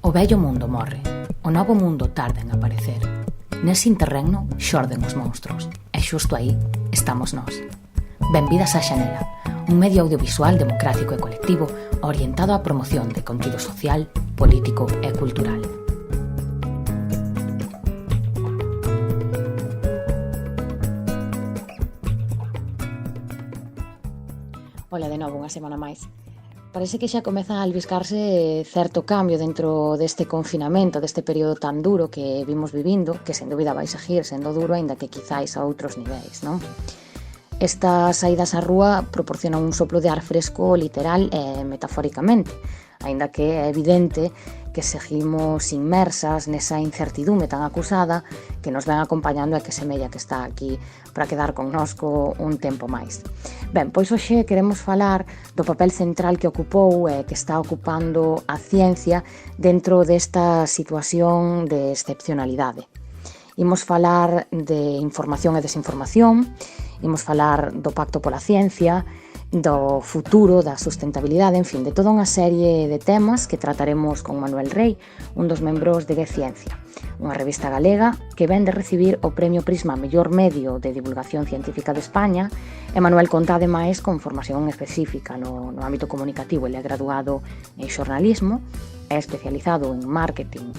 O vello mundo morre, o novo mundo tarda en aparecer. Nese interregno xorden os monstros, e xusto aí estamos nós. Benvidas a Xanela, un medio audiovisual democrático e colectivo orientado á promoción de contido social, político e cultural. Ola de novo, unha semana máis. Parece que xa comeza a albiscarse certo cambio dentro deste confinamento, deste período tan duro que vimos vivindo, que sen dúbida vai seguir sendo duro, aínda que quizáis a outros niveis, non? Estas saídas á rúa proporcionan un soplo de ar fresco literal e metafóricamente, aínda que é evidente que seguimos inmersas nesa incertidume tan acusada que nos ven acompañando e que semella que está aquí para quedar connosco un tempo máis. Ben, pois hoxe queremos falar do papel central que ocupou e que está ocupando a ciencia dentro desta situación de excepcionalidade. Imos falar de información e desinformación, imos falar do Pacto pola Ciencia, do futuro, da sustentabilidade, en fin, de toda unha serie de temas que trataremos con Manuel Rei, un dos membros de Ciencia, unha revista galega que ven de recibir o Premio Prisma Mellor Medio de Divulgación Científica de España, e Manuel conta ademais con formación específica no ámbito comunicativo. Ele é graduado en xornalismo, é especializado en marketing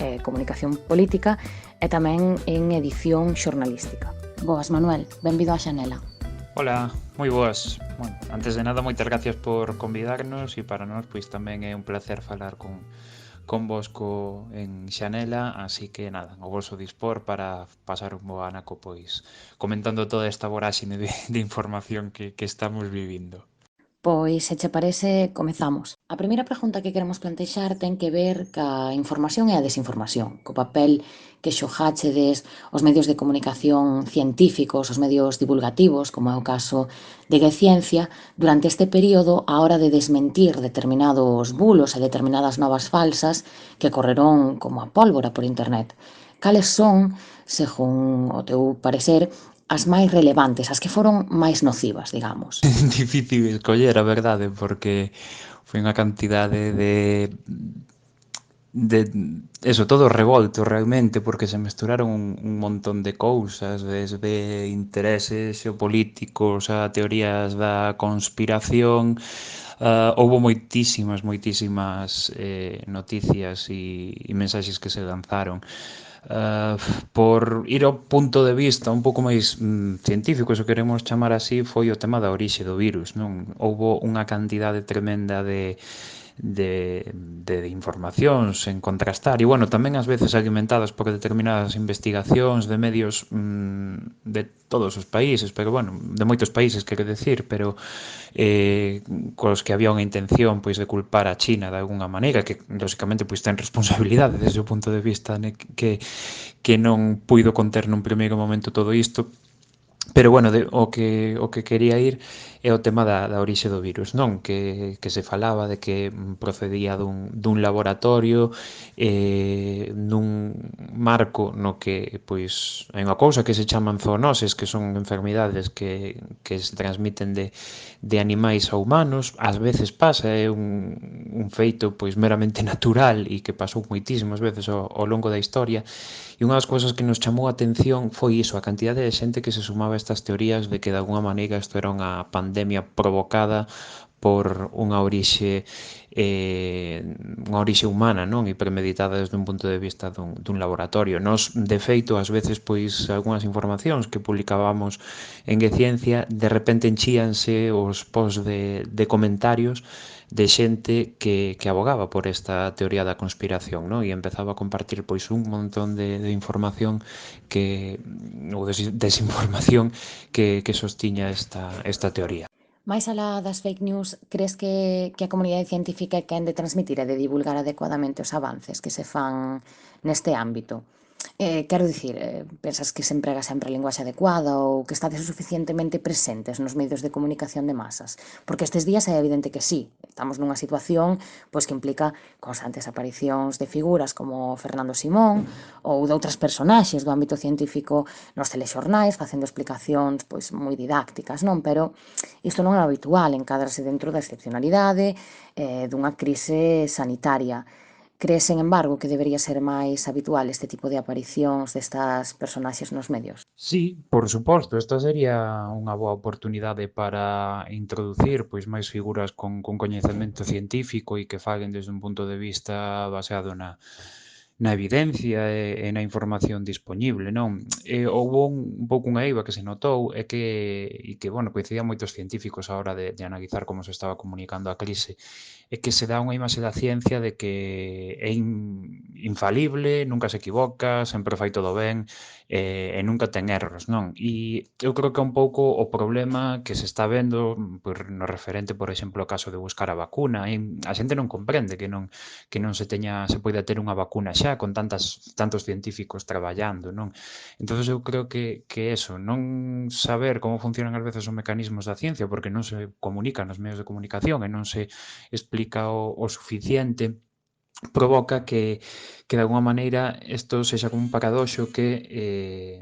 e comunicación política e tamén en edición xornalística. Boas, Manuel, benvido a Xanela. Hola, moi boas. Bueno, antes de nada, moitas gracias por convidarnos e para nós pois tamén é un placer falar convosco en Xanela, así que nada, o voso dispor para pasar un bo anaco pois comentando toda esta voráxine de información que estamos vivindo. Pois, se che parece, comezamos. A primeira pregunta que queremos plantexar ten que ver ca información e a desinformación, co papel que xogáchedes os medios de comunicación científicos, os medios divulgativos, como é o caso de Ciencia, durante este período á hora de desmentir determinados bulos e determinadas novas falsas que correron como a pólvora por internet. Cales son, según o teu parecer, as máis relevantes, as que foron máis nocivas, digamos? Difícil escoller, a verdade, porque foi unha cantidade de eso, todo revolto realmente, porque se mesturaron un montón de cousas, desde intereses xeopolíticos a teorías da conspiración. Houbo moitísimas noticias e mensaxes que se lanzaron. Por ir ao punto de vista un pouco máis científico, se queremos chamar así, foi o tema da orixe do virus, non? Houbo unha cantidade tremenda de informacións en contrastar e, bueno, tamén ás veces alimentadas por determinadas investigacións de medios de todos os países, pero, bueno, de moitos países, quero decir, pero cos que había unha intención pois de culpar a China de alguna maneira, que lógicamente pois ten responsabilidade desde o punto de vista que non puido conter nun primeiro momento todo isto. Pero, bueno, o que quería ir é o tema da orixe do virus, non? Que se falaba de que procedía dun laboratorio nun marco no que, pois, hai unha cousa que se chaman zoonoses, que son enfermidades que se transmiten de animais a humanos. Ás veces pasa, é un feito, pois, meramente natural e que pasou moitísimas veces ao longo da historia. E unha das cousas que nos chamou a atención foi iso, a cantidade de xente que se sumaba a estas teorías de que de alguna maneira isto era unha pandemia provocada por unha orixe humana, non? E premeditada desde un punto de vista dun laboratorio. Nos, de feito, ás veces, pois, algunhas informacións que publicábamos en Ciencia, de repente enchíanse os posts de comentarios de xente que abogaba por esta teoría da conspiración, non? E empezaba a compartir pois un montón de información ou desinformación que sostiña esta teoría. Mais alá das fake news, crees que a comunidade científica é quen de transmitir e de divulgar adecuadamente os avances que se fan neste ámbito? Quero dicir, pensas que se emprega sempre a linguaxe adecuada ou que estades suficientemente presentes nos medios de comunicación de masas? Porque estes días é evidente que sí, estamos nunha situación pois que implica constantes aparicións de figuras como Fernando Simón ou de outras personaxes do ámbito científico nos telexornais facendo explicacións pois moi didácticas, non? Pero isto non é habitual, encadrase dentro da excepcionalidade dunha crise sanitaria. Crees, sen embargo, que debería ser máis habitual este tipo de aparicións destas personaxes nos medios? Sí, por suposto, esta sería unha boa oportunidade para introducir pois máis figuras con coñecemento científico e que falen desde un punto de vista baseado na evidencia e na información dispoñible, non? Houbo un pouco unha eiva que se notou bueno, coincidían moitos científicos á hora de analizar como se estaba comunicando a crise, é que se dá unha imaxe da ciencia de que é infalible, nunca se equivoca, sempre fai todo ben, e nunca ten erros, non? E eu creo que é un pouco o problema que se está vendo no referente, por exemplo, ao caso de buscar a vacuna. A xente non comprende que non se poida ter unha vacuna xa con tantos científicos traballando, non? Entonces eu creo que eso, non saber como funcionan ás veces os mecanismos da ciencia porque non se comunica nos medios de comunicación e non se explica o suficiente, provoca que de alguma maneira isto sexa como un paradoxo que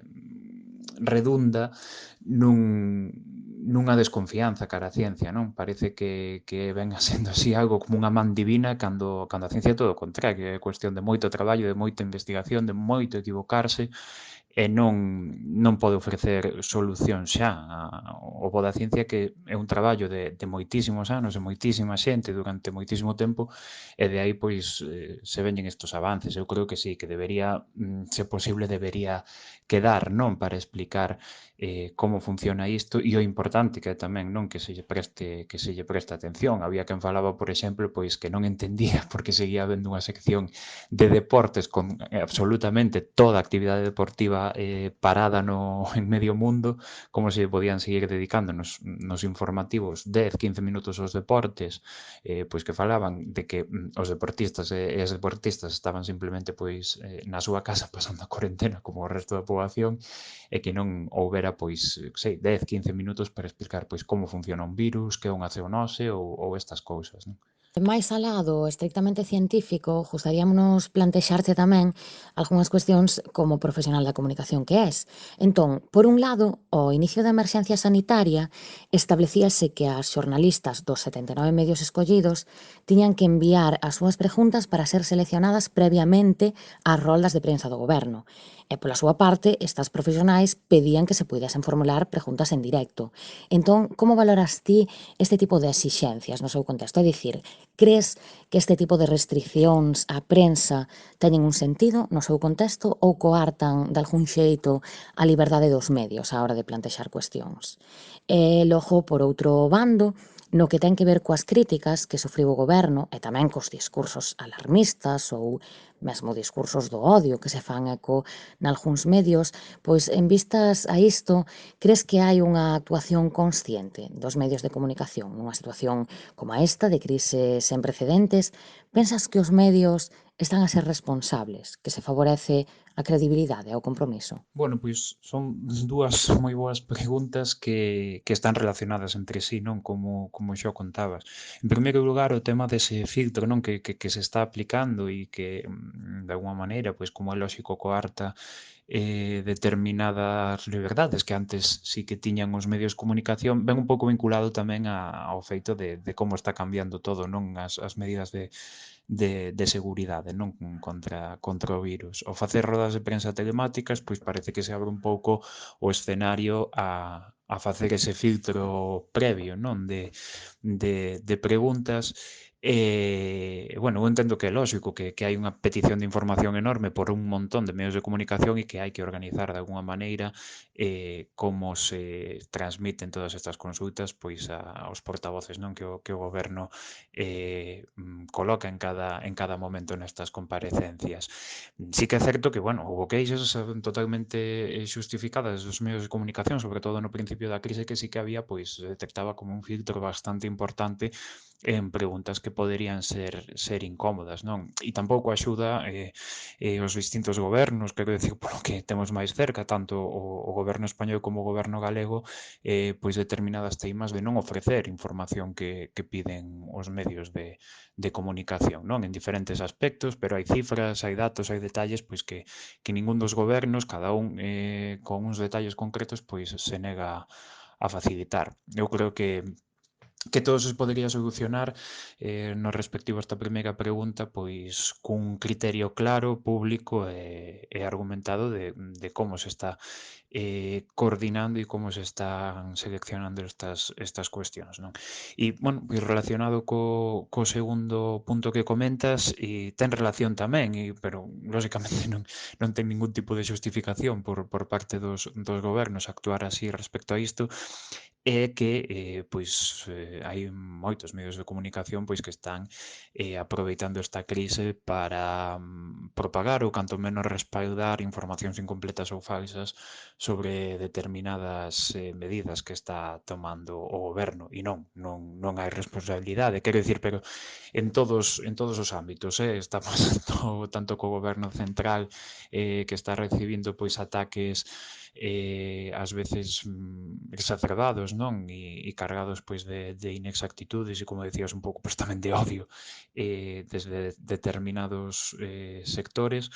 redunda nunha desconfianza cara á ciencia, non? Parece que ven sendo así algo como unha man divina cando a ciencia é todo o contrario, é cuestión de moito traballo, de moita investigación, de moito equivocarse e non pode ofrecer solución xa. O bo da ciencia é que é un traballo de moitísimos anos, de moitísima xente durante moitísimo tempo e de aí pois se veñen estes avances. Eu creo que sí, que debería, se posible, debería quedar, non, para explicar como funciona isto e o importante que é tamén, non, que se lle preste atención. Había quen falaba, por exemplo, pois que non entendía porque seguía habendo unha sección de deportes con absolutamente toda a actividade deportiva parada en medio mundo, como se podían seguir dedicando nos informativos 10, 15 minutos aos deportes, pois que falaban de que os deportistas e as deportistas estaban simplemente pois na súa casa pasando a cuarentena como o resto da poboación e que non houbera pois, sei, 10, 15 minutos para explicar pois como funciona un virus, que é unha zoonose ou estas cousas, non? Máis alá do estrictamente científico, gustaríamonos plantexarte tamén algunhas cuestións como profesional da comunicación que és. Entón, por un lado, ao inicio da emerxencia sanitaria, establecíase que as xornalistas dos 79 medios escollidos tiñan que enviar as súas preguntas para ser seleccionadas previamente ás roldas de prensa do goberno. E pola súa parte, estas profesionais pedían que se puidesen formular preguntas en directo. Entón, como valoras ti este tipo de exixencias no seu contexto? É dicir, crees que este tipo de restriccións á prensa teñen un sentido no seu contexto ou coartan dalgún xeito a liberdade dos medios á hora de plantexar cuestións? E logo, por outro bando, no que ten que ver coas críticas que sufriu o goberno e tamén cos discursos alarmistas ou mesmo discursos do odio que se fan eco nalgúns medios, pois en vistas a isto, crees que hai unha actuación consciente dos medios de comunicación nunha situación como a esta, de crise sen precedentes? Pensas que os medios están a ser responsables, que se favorece a credibilidade e o compromiso? Bueno, pois son dúas moi boas preguntas que están relacionadas entre sí, non? Como xa contabas. En primeiro lugar, o tema dese filtro, non? Que se está aplicando e que, de alguma maneira, pois como é lóxico, coarta determinadas liberdades que antes sí que tiñan os medios de comunicación, ven un pouco vinculado tamén ao feito de como está cambiando todo, non? As medidas de seguridade, non? Contra o virus. Ao facer rodas de prensa telemáticas, pois parece que se abre un pouco o escenario a facer ese filtro previo, non? De preguntas. Bueno, eu entendo que é lóxico que hai unha petición de información enorme por un montón de medios de comunicación e que hai que organizar de alguna maneira como se transmiten todas estas consultas pois aos portavoces, non? Que o goberno coloca en cada momento nestas comparecencias. Sí que é certo que, bueno, houbo queixas totalmente xustificadas dos medios de comunicación, sobre todo no principio da crise, que sí que había, pois, detectaba como un filtro bastante importante en preguntas que poderían ser incómodas, non? E tampouco axuda os distintos gobernos, quero dicir, polo que temos máis cerca, tanto o goberno español como o goberno galego, pois determinadas teimas de non ofrecer información que piden os medios de comunicación, non? En diferentes aspectos, pero hai cifras, hai datos, hai detalles, pois que ningún dos gobernos, cada un con uns detalles concretos, pois se nega a facilitar. Eu creo que que todo se podería solucionar no respectivo a esta primeira pregunta pois cun criterio claro, público e argumentado de como se está coordinando e como se están seleccionando estas cuestións, non? E, bueno, pois relacionado co segundo punto que comentas, e ten relación tamén, pero lógicamente non ten ningún tipo de xustificación por parte dos gobernos actuar así respecto a isto, é que hai moitos medios de comunicación pois que están aproveitando esta crise para propagar ou canto menos respaldar informacións incompletas ou falsas sobre determinadas medidas que está tomando o goberno e non hai responsabilidade, quero dicir, pero en todos os ámbitos, está pasando tanto co goberno central que está recibindo pois ataques ás veces exacerbados, non? E cargados pois de inexactitudes e, como decías un pouco, pois tamén de odio desde determinados sectores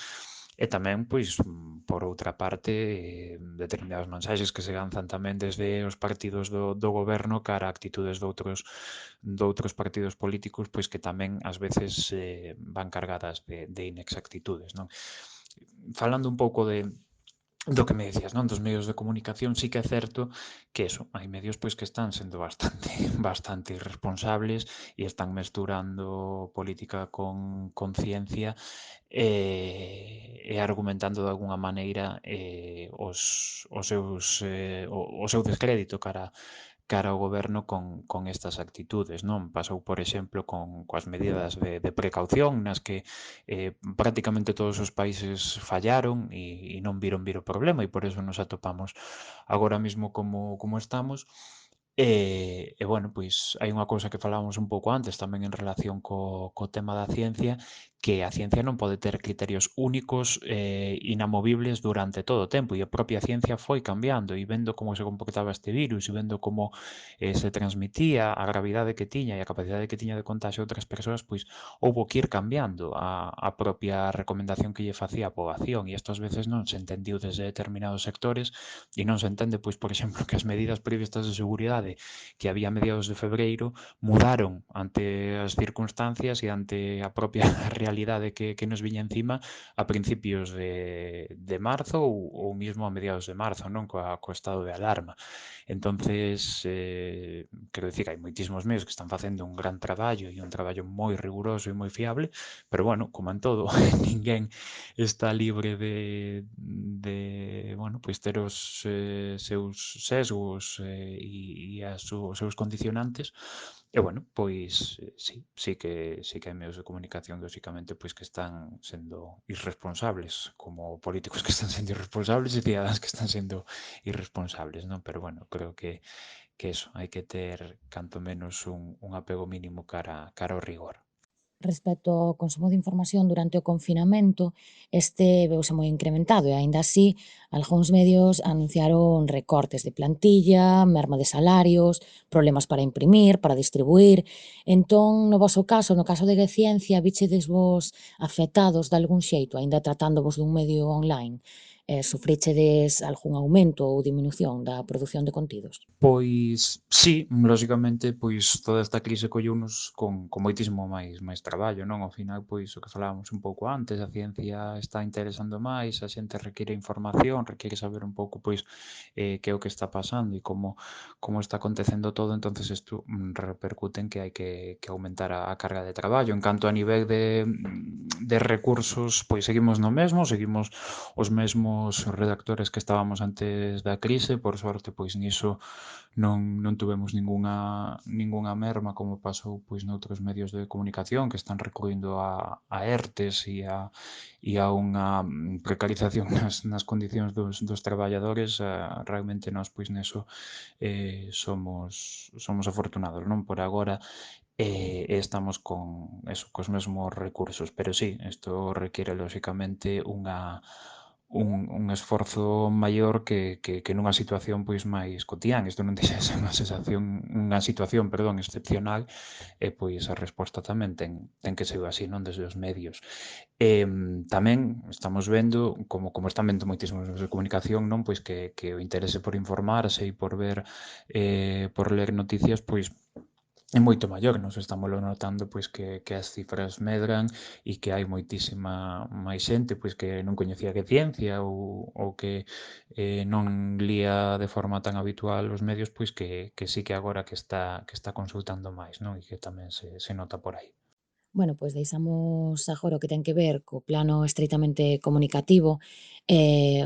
e tamén, pois, por outra parte, determinadas mensaxes que se lanzan tamén desde os partidos do goberno cara a actitudes doutros partidos políticos, pois que tamén ás veces van cargadas de inexactitudes, non? Falando un pouco do que me decías, non? Dos medios de comunicación, sí que é certo que eso, hai medios pois que están sendo bastante bastante irresponsables e están mesturando política con ciencia e argumentando de alguna maneira os seus o seu descrédito cara ao goberno con estas actitudes, non? Pasou, por exemplo, coas medidas de precaución nas que prácticamente todos os países fallaron e non viron vir o problema e por eso nos atopamos agora mesmo como estamos. Bueno, pois hai unha cousa que falábamos un pouco antes tamén en relación co tema da ciencia, que a ciencia non pode ter criterios únicos inamovibles durante todo o tempo e a propia ciencia foi cambiando e vendo como se comportaba este virus e vendo como se transmitía a gravidade que tiña e a capacidade que tiña de contagio a outras persoas, pois houbo que ir cambiando a propia recomendación que lle facía a poboación e isto ás veces non se entendiu desde determinados sectores e non se entende, pois, por exemplo, que as medidas previstas de seguridade que había a mediados de febreiro mudaron ante as circunstancias e ante a propia realidade que nos viña encima a principios de marzo ou mesmo a mediados de marzo, non? Co estado de alarma. Entonces, quero dicir que hai moitísimos medios que están facendo un gran traballo e un traballo moi riguroso e moi fiable, pero bueno, como en todo, ninguén está libre bueno, pois ter os seus sesgos os seus condicionantes e bueno, pois sí que hai medios de comunicación lóxicamente pois que están sendo irresponsables, como políticos que están sendo irresponsables e cidadáns que están sendo irresponsables, non? Pero bueno, creo que eso, hai que ter canto menos un apego mínimo cara ao rigor. Respecto ao consumo de información durante o confinamento, este veuse moi incrementado e, aínda así, algúns medios anunciaron recortes de plantilla, merma de salarios, problemas para imprimir, para distribuir. Entón, no voso caso, no caso de Geciencia, víchedesvos afectados de algún xeito, aínda tratándovos dun medio online? Sufríchedes algún aumento ou diminución da produción de contidos? Pois sí, lóxicamente, pois toda esta crise colleunos con moitísimo máis traballo, non? Ao final, pois o que falábamos un pouco antes, a ciencia está interesando máis, a xente require información, require saber un pouco, pois, que é o que está pasando e como está acontecendo todo, entonces isto repercute en que hai que aumentar a carga de traballo. En canto a nivel de recursos, pois seguimos no mesmo, seguimos os mesmos redactores que estábamos antes da crise, por sorte, pois niso non tuvemos ningunha merma como pasou pois noutros medios de comunicación que están recurrindo a ERTEs e a unha precarización nas condicións dos traballadores. Realmente nós pois neso somos afortunados, non? Por agora estamos cos mesmos recursos, pero sí, isto requiere lóxicamente un esforzo maior que nunha situación pois máis cotián. Isto non deixa de ser unha situación, perdón, excepcional e pois a resposta tamén ten que ser así, non desde os medios. Tamén estamos vendo, como están vendo moitísimos medios de comunicación, non pois que o interese por informarse e por ver por ler noticias, pois é moito maior, nos estámoslo notando pois que as cifras medran e que hai moitísima máis xente pois que non coñecía que ciencia ou que non lía de forma tan habitual os medios, pois que sí que agora que está consultando máis, non? E que tamén se nota por aí. Bueno, pois deixamos agora o que ten que ver co plano estreitamente comunicativo,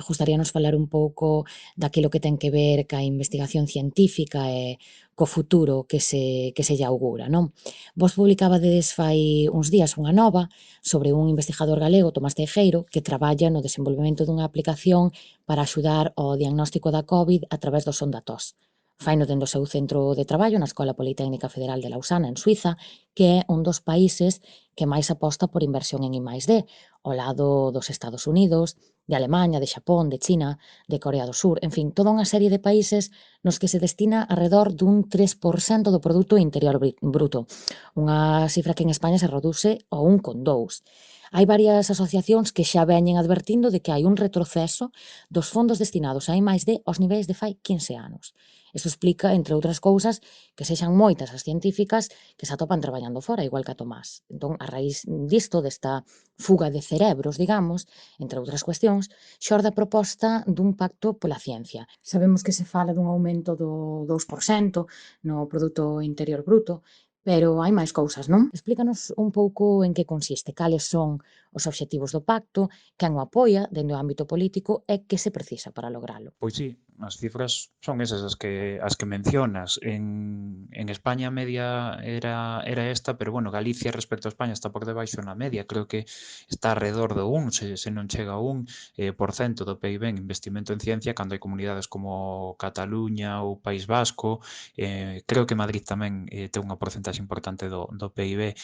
gustaríanos falar un pouco daquilo que ten que ver ca investigación científica e co futuro que se lle augura, non? Vos publicabades fai uns días unha nova sobre un investigador galego, Tomás Teijeiro, que traballa no desenvolvemento dunha aplicación para axudar ao diagnóstico da COVID a través do son da tos. Faino dende o seu centro de traballo na Escola Politécnica Federal de Lausana, en Suiza, que é un dos países que máis aposta por inversión en I+D, ao lado dos Estados Unidos, de Alemaña, de Xapón, de China, de Corea do Sur, en fin, toda unha serie de países nos que se destina arredor dun 3% do produto interior bruto, unha cifra que en España se reduce ao 1,2. Hai varias asociacións que xa veñen advertindo de que hai un retroceso dos fondos destinados a I+D aos niveis de fai 15 anos. Iso explica, entre outras cousas, que sexan moitas as científicas que se atopan traballando fora, igual que a Tomás. Entón, a raíz disto, desta fuga de cerebros, digamos, entre outras cuestións, xorde a proposta dun pacto pola ciencia. Sabemos que se fala dun aumento do 2% no produto interior bruto, pero hai máis cousas, non? Explícanos un pouco en que consiste, cales son os obxectivos do pacto, quen o apoia dende o ámbito político e que se precisa para logralo. Pois sí, as cifras son esas as que mencionas. En España a media era esta, pero bueno, Galicia respecto a España está por debaixo na media, creo que está arredor do 1, se non chega a 1 por cento do PIB en investimento en ciencia, cando hai comunidades como Cataluña ou País Vasco, creo que Madrid tamén ten unha porcentaxe importante do PIB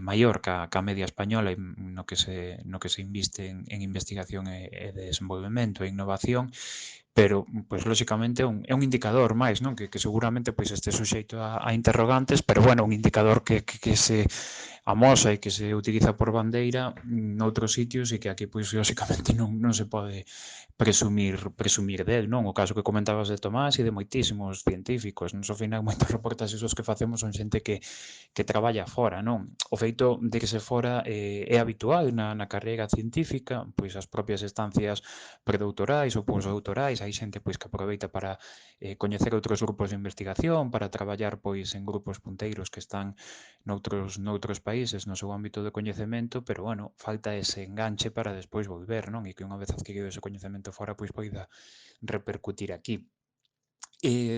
maior ca media española no que se inviste en investigación e desenvolvemento e innovación, pero, pois, lóxicamente é un indicador máis, non? Que seguramente pois este suxeito a interrogantes, pero, bueno, un indicador que se amosa e que se utiliza por bandeira noutros sitios e que aquí, pois, lóxicamente non se pode presumir del, non? O caso que comentabas de Tomás e de moitísimos científicos. Nos, ao final, moitos reportaxes os que facemos son xente que traballa fora, non? O feito de que se fora é habitual na carreira científica, pois as propias estancias predoutorais ou posdoutorais, hai xente pois que aproveita para coñecer outros grupos de investigación, para traballar pois en grupos punteiros que están noutros países no seu ámbito de coñecemento, pero bueno, falta ese enganche para despois volver, non? E que unha vez adquirido ese coñecemento fora, pois poida repercutir aquí.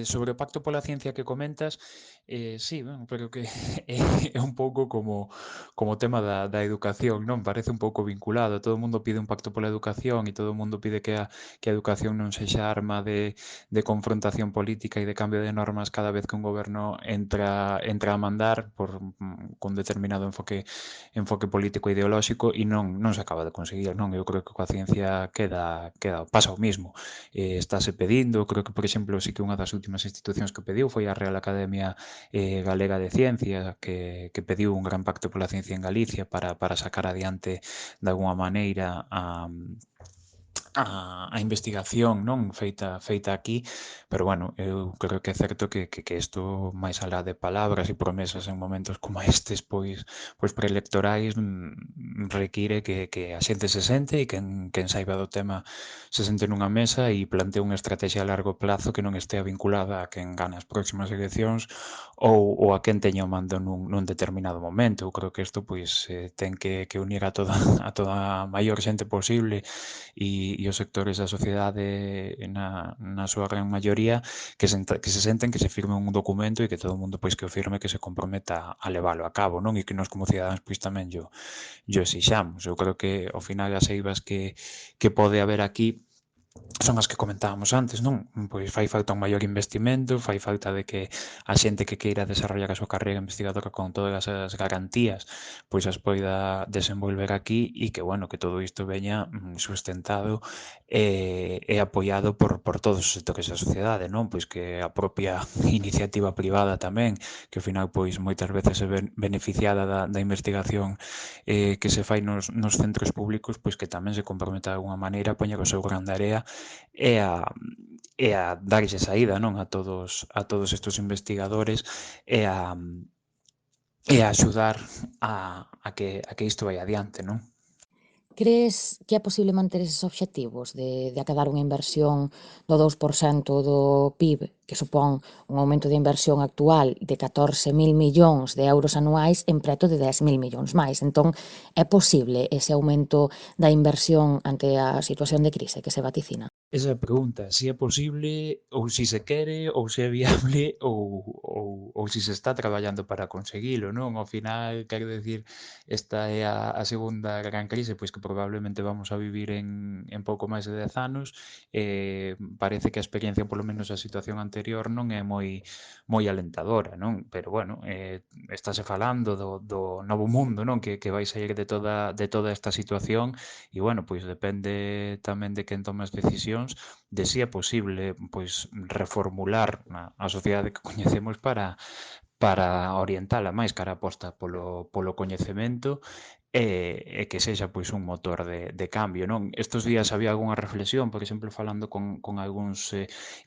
Sobre o Pacto pola Ciencia que comentas, sí, bueno, pero que é un pouco como o tema da educación, non? Parece un pouco vinculado, todo o mundo pide un pacto pola educación e todo o mundo pide que a educación non sexa arma de confrontación política e de cambio de normas cada vez que un goberno entra a mandar con determinado enfoque político e ideolóxico e non se acaba de conseguir, non? Eu creo que coa ciencia pasa o mismo. Estáse pedindo, creo que, por exemplo, sí que unha das últimas institucións que pediu foi a Real Academia Galega de Ciencia, que pediu un gran pacto pola ciencia en Galicia para sacar adiante de alguma maneira a investigación non feita aquí, pero bueno, eu creo que é certo que isto máis alá de palabras e promesas en momentos como estes pois preelectorais require que a xente se sente e quen saiba do tema se sente nunha mesa e plantee unha estrategia a largo plazo que non estea vinculada a quen gana as próximas eleccións ou a quen teña o mando nun determinado momento. Eu creo que isto pois ten que unir a toda a maior xente posible e os sectores da sociedade na súa gran maioría que se senten, que se firme un documento e que todo o mundo pois que o firme, que se comprometa a levalo a cabo, non? E que nós como cidadáns pois tamén llo exixamos. Eu creo que ao final as eivas que pode haber aquí son as que comentábamos antes, non? Pois fai falta un maior investimento, fai falta de que a xente que queira desarrollar a súa carreira investigadora con todas as garantías, pois as poida desenvolver aquí e que, bueno, que todo isto veña sustentado e apoiado por todos os sectores da sociedade, non? Pois que a propia iniciativa privada tamén, que ao final, pois, moitas veces se ven beneficiada da investigación que se fai nos centros públicos, pois que tamén se comprometa de alguma maneira a poñer o seu gran de area maneira é a darlle saída, non, a todos estes investigadores e a axudar a que isto vai adiante, non? Crees que é posible manter eses obxectivos de acadar unha inversión do 2% do PIB, que supón un aumento de inversión actual de 14.000 millóns de euros anuais en preto de 10.000 millóns máis? Entón, é posible ese aumento da inversión ante a situación de crise que se vaticina? Esa é a pregunta, si é posible ou si se quere ou se é viable ou si se está traballando para conseguilo, non? Ao final, quero decir, esta é a segunda gran crise pois que probablemente vamos a vivir en pouco máis de 10 anos. Parece que a experiencia, polo menos a situación anterior, non é moi alentadora, non? Pero, bueno, estáse falando do novo mundo, non? Que vai sair de toda esta situación e, bueno, pois depende tamén de quen tome as decisións de si é posible pois reformular a sociedade que coñecemos para orientala máis cara a aposta polo coñecemento e que sexa pois un motor de cambio, non? Estes días había algunha reflexión, por exemplo, falando con algúns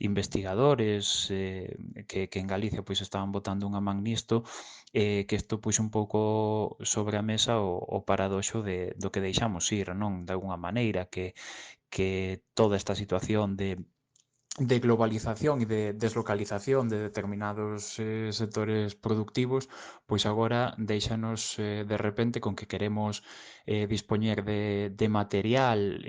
investigadores que en Galicia pois estaban botando unha man nisto, que isto pois un pouco sobre a mesa o paradoxo do que deixamos ir, non? De alguna maneira, que toda esta situación de globalización e de deslocalización de determinados sectores productivos, pois agora déixanos de repente con que queremos dispoñer de material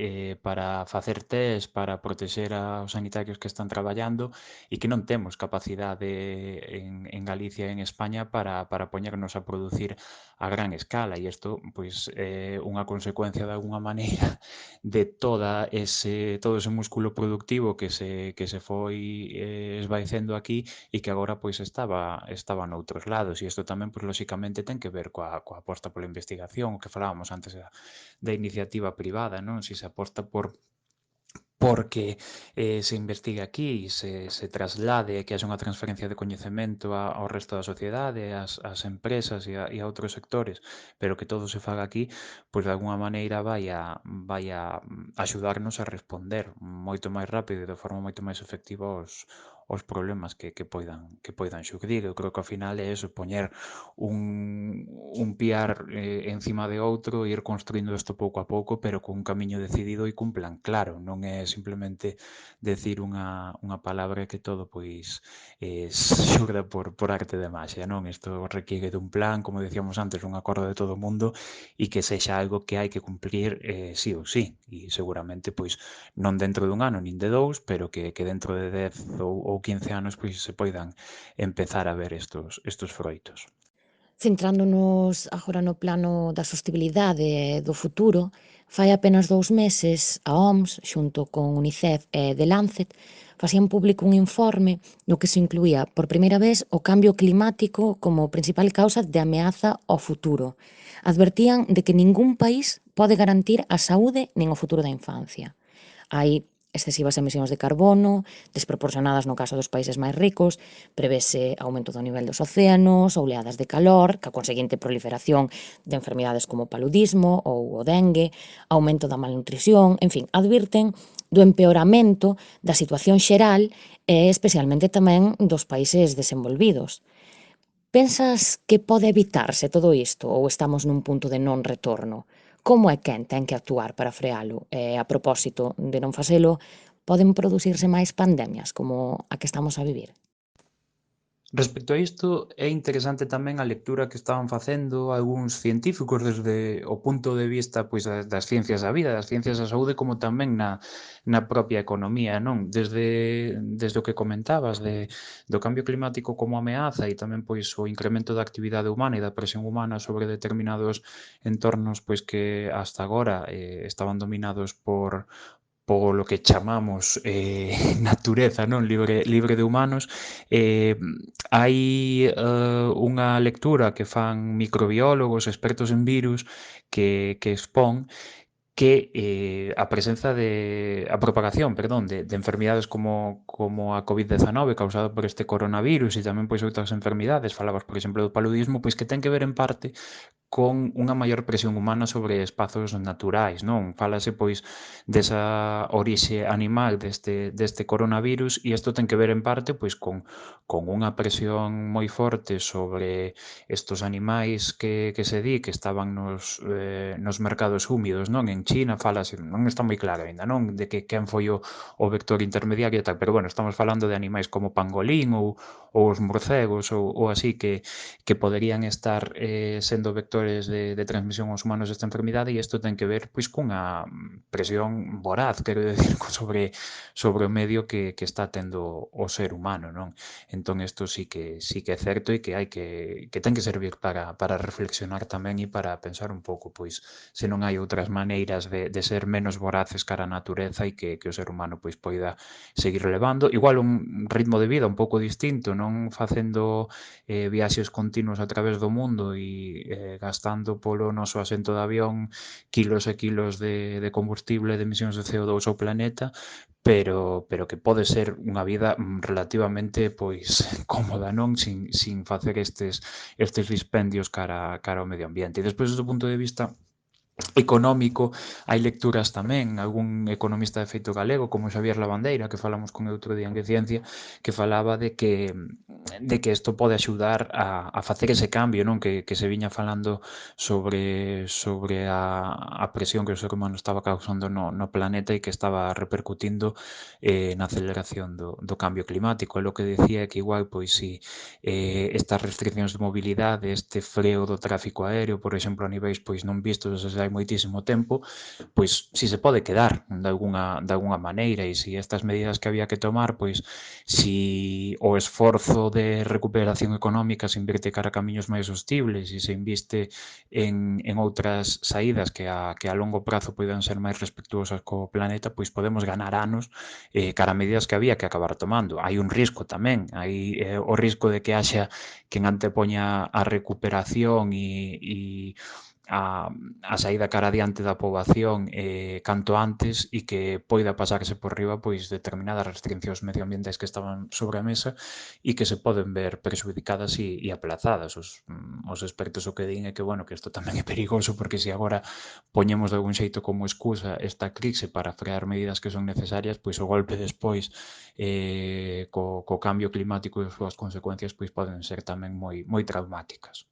para facer test, para protexer aos sanitarios que están traballando e que non temos capacidade en Galicia e en España para poñernos a producir a gran escala e isto pois é unha consecuencia de alguna maneira de todo ese músculo productivo que se foi esvaecendo aquí e que agora pois estaba noutros lados e isto tamén pois lóxicamente ten que ver coa aposta pola investigación, o que falábamos antes da iniciativa privada, non? Si se aposta porque se investigue aquí, se traslade e que haxa unha transferencia de coñecemento ao resto da sociedade, ás empresas e a outros sectores, pero que todo se faga aquí, pois de alguna maneira vai a axudarnos a responder moito máis rápido e de forma moito máis efectiva aos problemas que poidan xurdir. Eu creo que ao final é eso, poñer un piar encima de outro e ir construindo isto pouco a pouco, pero cun camiño decidido e cun plan claro. Non é simplemente decir unha palabra que todo pois xurda por arte de maxia, non? Isto requiere dun plan, como decíamos antes, un acordo de todo o mundo e que sexa algo que hai que cumplir sí ou sí. E seguramente pois non dentro dun ano nin de dous, pero que dentro de 10 ou 15 anos pois se poidan empezar a ver estos froitos. Centrándonos agora no plano da sostibilidade e do futuro, fai apenas 2 meses a OMS, xunto con UNICEF e The Lancet, facían público un informe no que se incluía por primeira vez o cambio climático como principal causa de ameaza ao futuro. Advertían de que ningún país pode garantir a saúde nin o futuro da infancia. Hai excesivas emisións de carbono, desproporcionadas no caso dos países máis ricos, prevese aumento do nivel dos océanos, oleadas de calor, ca conseguinte proliferación de enfermidades como o paludismo ou o dengue, aumento da malnutrición, en fin, advirten do empeoramento da situación xeral e especialmente tamén dos países desenvolvidos. Pensas que pode evitarse todo isto ou estamos nun punto de non retorno? Como é quen ten que actuar para frealo? E, a propósito de non facelo, poden producirse máis pandemias como a que estamos a vivir? Respecto a isto, é interesante tamén a lectura que estaban facendo algúns científicos desde o punto de vista pois das ciencias da vida, das ciencias da saúde, como tamén na propia economía, non? Desde o que comentabas do cambio climático como ameaza e tamén pois o incremento da actividade humana e da presión humana sobre determinados entornos pois que hasta agora estaban dominados polo que chamamos natureza, non, libre de humanos. Hai unha lectura que fan microbiólogos, expertos en virus, que expón que a propagación, perdón, de enfermidades como a COVID-19 causada por este coronavirus e tamén pois outras enfermidades, falabas, por exemplo, do paludismo, pois que ten que ver en parte con unha maior presión humana sobre espazos naturais, non? Fálase, pois, desa orixe animal deste coronavirus e isto ten que ver en parte, pois, con unha presión moi forte sobre estos animais que se di que estaban nos mercados húmidos, non? En China falase, non está moi claro aínda, non? De que quen foi o vector intermediario e tal, pero bueno, estamos falando de animais como pangolín ou os morcegos ou así que poderían estar sendo vectores de transmisión aos humanos desta enfermidade e isto ten que ver pois cunha presión voraz, quero decir, sobre o medio que está tendo o ser humano, non? Entón isto sí que é certo e que hai que ten que servir para reflexionar tamén e para pensar un pouco, pois, se non hai outras maneiras de ser menos voraces cara á natureza e que o ser humano pois poida seguir levando, igual un ritmo de vida un pouco distinto, non facendo viaxes continuos a través do mundo e gastando polo noso asento de avión kilos e kilos de combustible de emisións de CO2 ao planeta, pero que pode ser unha vida relativamente pois cómoda, non? Sin facer estes dispendios cara ao medio ambiente. E despois, desde o punto de vista económico, hai lecturas tamén, algún economista de feito galego, como Xavier Lavandeira, que falamos con outro día en Que Ciencia, que falaba de que isto pode axudar a facer ese cambio, non? Que se viña falando sobre a presión que o ser humano estaba causando no planeta e que estaba repercutindo na aceleración do cambio climático. E lo que decía é que igual, pois, si estas restriccións de mobilidade, este freo do tráfico aéreo, por exemplo, a niveis pois non vistos desde hai moitísimo tempo, pois si se pode quedar de alguna maneira e si estas medidas que había que tomar, pois si o esforzo de recuperación económica se invirte cara a camiños máis sostibles e se inviste en outras saídas que a longo prazo poidan ser máis respectuosas co planeta, pois podemos ganar anos cara a medidas que había que acabar tomando. Hai un risco tamén, hai o risco de que haxa quen antepoña a recuperación e a saída cara adiante da poboación canto antes e que poida pasarse por riba pois determinadas restriccións medioambientais que estaban sobre a mesa e que se poden ver perxudicadas e aplazadas. Os expertos o que din é que, bueno, que isto tamén é perigoso porque se agora poñemos de algún xeito como excusa esta crise para frear medidas que son necesarias, pois o golpe despois co cambio climático e as súas consecuencias pois poden ser tamén moi traumáticas.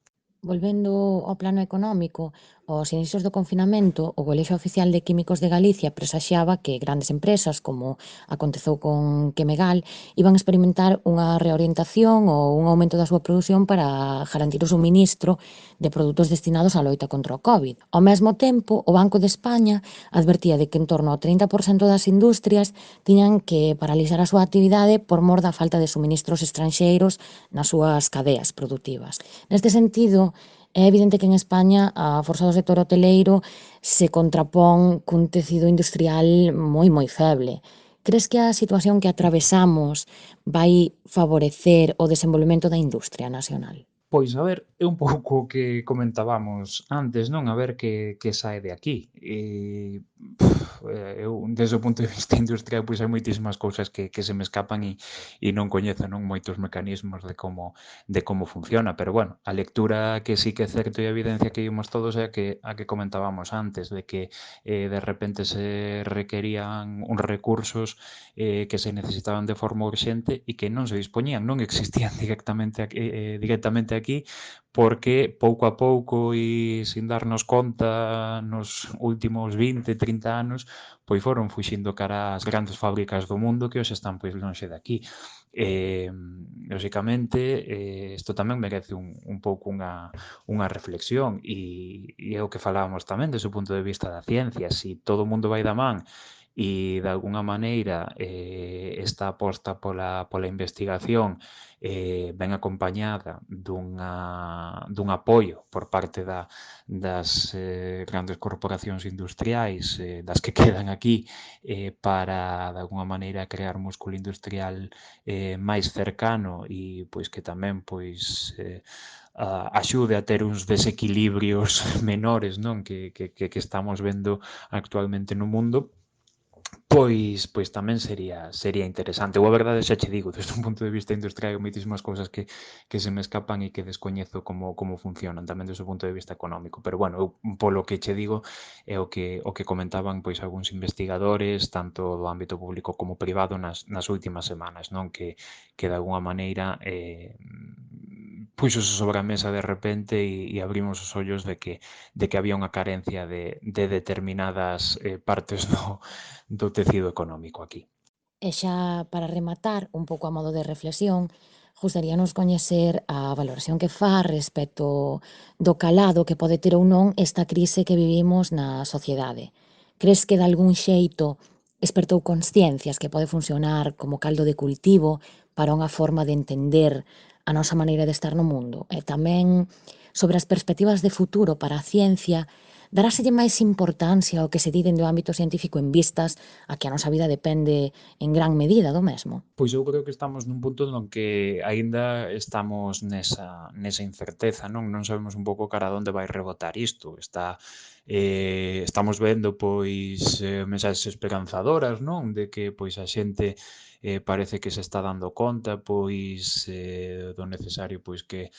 Volvendo ao plano económico, aos inicios do confinamento, o Colexio Oficial de Químicos de Galicia presaxiaba que grandes empresas, como aconteceu con Quemegal, iban experimentar unha reorientación ou un aumento da súa produción para garantir o suministro de produtos destinados á loita contra o COVID. Ao mesmo tempo, o Banco de España advertía de que en torno ao 30% das industrias tiñan que paralizar a súa actividade por mor da falta de suministros estranxeiros nas súas cadeas produtivas. Neste sentido, é evidente que en España a forza do sector hoteleiro se contrapón cun tecido industrial moi feble. Crees que a situación que atravesamos vai favorecer o desenvolvemento da industria nacional? Pois, a ver, é un pouco o que comentábamos antes, non? A ver que sae de aquí. Eu, desde o punto de vista industrial, pois hai moitísimas cousas que se me escapan e non coñezo, non, moitos mecanismos de como funciona, pero bueno, a lectura que sí que é certo e a evidencia que vimos todos é a que comentábamos antes, de que de repente se requerían uns recursos que se necesitaban de forma urxente e que non se dispoñían, non existían directamente aquí, porque pouco a pouco e sin darnos conta nos últimos 20, 30 anos, pois foron fuxindo cara ás grandes fábricas do mundo que hoxe están pois lonxe de aquí. Lóxicamente, isto tamén merece un pouco unha reflexión e é o que falábamos tamén desde o punto de vista da ciencia. Si todo o mundo vai da man e de alguna maneira esta aposta pola investigación ben acompañada dun apoio por parte das grandes corporacións industriais, das que quedan aquí, para de alguna maneira crear músculo industrial máis cercano e pois que tamén axude a ter uns desequilibrios menores, non, que estamos vendo actualmente no mundo, Pois tamén sería interesante. Ou a verdade xa che digo, desde un punto de vista industrial hai moitísimas cousas que se me escapan e que descoñezo como funcionan, tamén desde o punto de vista económico. Pero bueno, eu polo que che digo é o que comentaban pois algúns investigadores, tanto do ámbito público como privado nas últimas semanas, non? Que de alguna maneira púxose sobre a mesa de repente e abrimos os ollos de que había unha carencia de determinadas partes do tecido económico aquí. E xa para rematar, un pouco a modo de reflexión, gustaríanos coñecer a valoración que fas respecto do calado que pode ter ou non esta crise que vivimos na sociedade. Crees que de algún xeito espertou consciencias que pode funcionar como caldo de cultivo para unha forma de entender a nosa maneira de estar no mundo? E tamén sobre as perspectivas de futuro para a ciencia, daráselle máis importancia ao que se di dende o ámbito científico en vistas a que a nosa vida depende en gran medida do mesmo? Pois eu creo que estamos nun punto no que aínda estamos nesa incerteza, non? Non sabemos un pouco cara a onde vai rebotar isto. Estamos vendo mensaxes esperanzadoras, non? De que pois a xente parece que se está dando conta do necesario que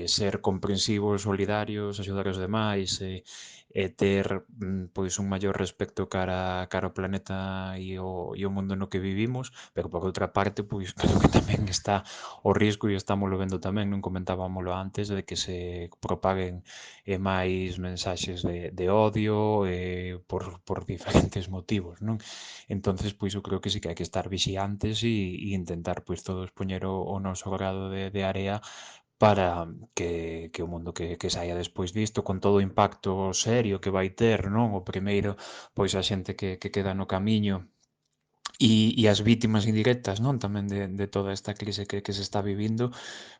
ser comprensivos, solidarios, axudar os demais e ter pois un maior respecto cara ao planeta e o mundo no que vivimos, pero por outra parte, pois creo que tamén está o risco e estámoslo vendo tamén, non comentábamolo antes, de que se propaguen máis mensaxes de odio por diferentes motivos, non? Entonces, pois eu creo que sí que hai que estar vixiantes e intentar pois todos poñer o noso grado de area para que o mundo que saia despois disto, con todo o impacto serio que vai ter, non? O primeiro, pois a xente que queda no camiño e as vítimas indirectas, non? Tamén de toda esta crise que se está vivindo,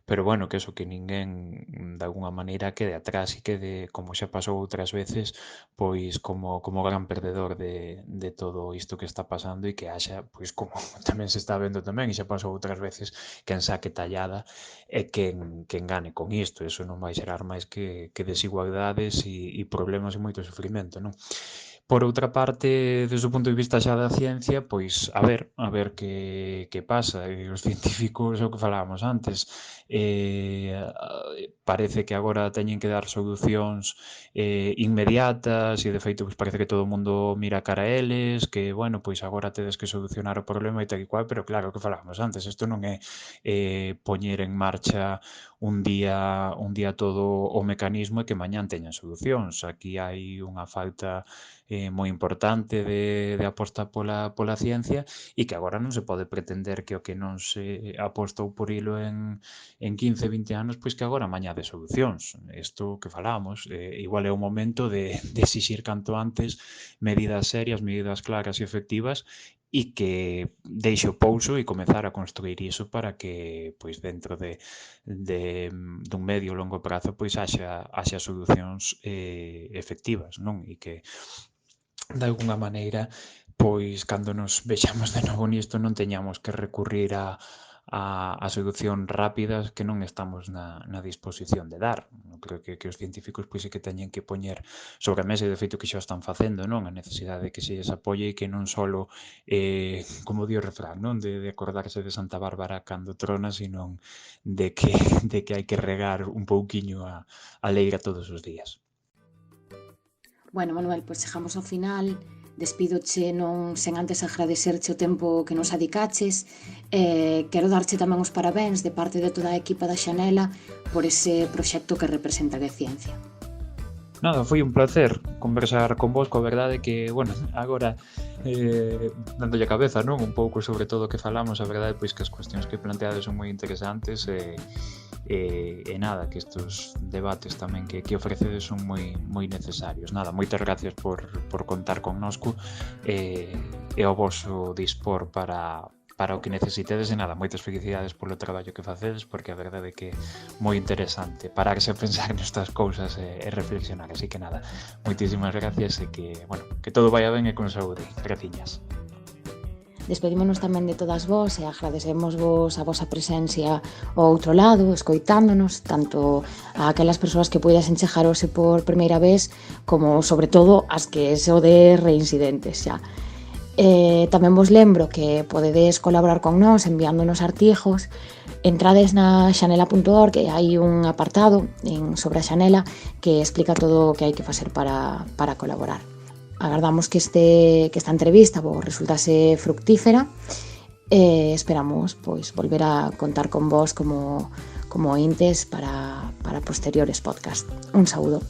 pero bueno, que eso, que ninguén de alguna maneira quede atrás e quede, como xa pasou outras veces, pois como gran perdedor de todo isto que está pasando e que haxa, pois como tamén se está vendo tamén, e xa pasou outras veces, quen saque tallada e quen gane con isto. Eso non vai xerar máis que desigualdades e problemas e moito sufrimento, non? Por outra parte, desde o punto de vista xa da ciencia, pois a ver que pasa. E os científicos, é o que falábamos antes, parece que agora teñen que dar solucións inmediatas e, de feito, pois parece que todo o mundo mira cara a eles, que, bueno, pois agora tedes que solucionar o problema e tal e cual, pero claro, o que falábamos antes, isto non é poñer en marcha un día todo o mecanismo e que mañán teñan solucións. Aquí hai unha falta moi importante de aposta pola ciencia e que agora non se pode pretender que o que non se apostou por hilo en 15, 20 anos, pois que agora mañá de solucións. Isto que falamos, igual é o momento de exixir canto antes medidas serias, medidas claras e efectivas e que deixe o pouso e comezar a construir iso para que pois dentro dun medio ou longo prazo pois haxa solucións efectivas, non? E que de algunha maneira, pois cando nos vexamos de novo nisto non teñamos que recurrir a solucións rápidas que non estamos na disposición de dar. Eu creo que os científicos pois sí que teñen que poñer sobre a mesa, e de feito que xa o están facendo, non? A necesidade de que se lles apoie e que non solo, como di o refrán, non? De acordarse de Santa Bárbara cando trona, senón de que hai que regar un pouquiño a leira todos os días. Bueno, Manuel, pois chegamos ao final. Despídoche non sen antes agradecerche o tempo que nos adicaches. Quero darche tamén os parabéns de parte de toda a equipa da Xanela por ese proxecto que representa de ciencia. Nada, foi un placer conversar con vos, coa verdade que, bueno, agora dándolle a cabeza, non? Un pouco sobre todo o que falamos, a verdade pois que as cuestións que planteades son moi interesantes e nada, que estos debates tamén que ofrecedes son moi necesarios. Nada, moitas gracias por contar connosco e ao voso dispor para o que necesitedes, e nada, moitas felicidades polo traballo que facedes, porque a verdade é que é moi interesante pararse a pensar nestas cousas e reflexionar, así que nada, moitísimas gracias e que, bueno, que todo vaya ben e con saúde. Graciñas. Despedímonos tamén de todas vos e agradecemosvos a vosa presencia ao outro lado, escoitándonos, tanto a aquelas persoas que puidasen chegar hoxe por primeira vez, como, sobre todo, as que se o de reincidentes xa. Tamén vos lembro que podedes colaborar con nós enviándonos artigos. Entrades na xanela.org e hai un apartado sobre a xanela que explica todo o que hai que facer para colaborar. Agardamos que esta entrevista vos resultase fructífera e esperamos volver a contar con vos como ointes para posteriores podcasts. Un saúdo.